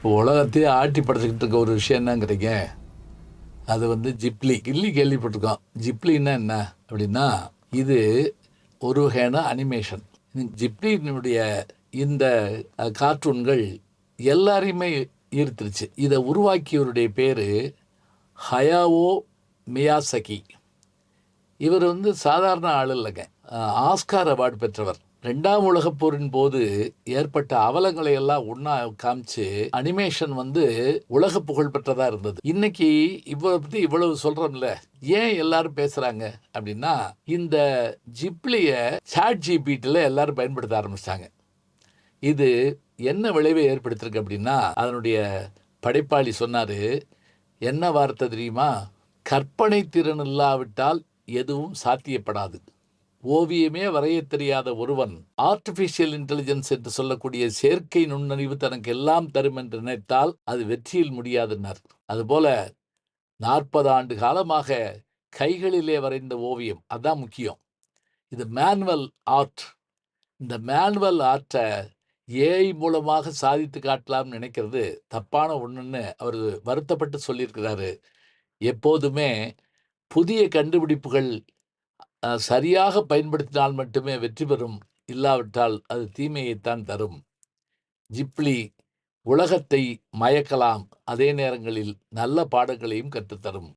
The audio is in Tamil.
இப்போ உலகத்தையே ஆட்டி படைச்சிக்கிட்டு இருக்க ஒரு விஷயம் என்னங்கிறீங்க, அது ஜிப்லி. கில்லி கேள்விப்பட்டிருக்கோம். ஜிப்லின்னா என்ன அப்படின்னா, இது ஒரு வகையான அனிமேஷன். ஜிப்லியினுடைய இந்த கார்ட்டூன்கள் எல்லாரையுமே ஈர்த்துருச்சு. இதை உருவாக்கியவருடைய பேர் ஹயாவோ மியாசகி. இவர் சாதாரண ஆள் இல்லைங்க. ஆஸ்கார் அவார்டு பெற்றவர். 2ஆம் உலகப் போரின் போது ஏற்பட்ட அவலங்களை எல்லாம் ஒண்ணா காமிச்சு அனிமேஷன் உலக புகழ் பெற்றதா இருந்தது. இன்னைக்கு இவரை பத்தி இவ்வளவு சொல்றோம்ல, ஏன் எல்லாரும் பேசுறாங்க அப்படின்னா, இந்த ஜிப்லிய சாட் ஜிபிடில எல்லாரும் பயன்படுத்த ஆரம்பிச்சிட்டாங்க. இது என்ன விளைவை ஏற்படுத்திருக்கு அப்படின்னா, அதனுடைய படைப்பாளி சொன்னாரு, என்ன வார்த்தை தெரியுமா? கற்பனை திறன் இல்லாவிட்டால் எதுவும் சாத்தியப்படாது. ஓவியமே வரையத் தெரியாத ஒருவன் ஆர்டிபிஷியல் இன்டெலிஜென்ஸ் என்று சொல்லக்கூடிய செயற்கை நுண்ணறிவு தனக்கு எல்லாம் தரும் என்று நினைத்தால் அது வெற்றியில் முடியாதுன்னார். அதுபோல 40 ஆண்டு காலமாக கைகளிலே வரைந்த ஓவியம் அதான் முக்கியம். இது மேனுவல் ஆர்ட். இந்த மேனுவல் ஆர்ட்டை ஏஐ மூலமாக சாதித்து காட்டலாம்னு நினைக்கிறது தப்பான ஒண்ணுன்னு அவர் வருத்தப்பட்டு சொல்லியிருக்கிறாரு. எப்போதுமே புதிய கண்டுபிடிப்புகள் சரியாக பயன்படுத்தினால் மட்டுமே வெற்றி பெறும். இல்லாவிட்டால் அது தீமையைத்தான் தரும். ஜிப்லி உலகத்தை மயக்கலாம், அதே நேரங்களில் நல்ல பாடங்களையும் கற்றுத்தரும்.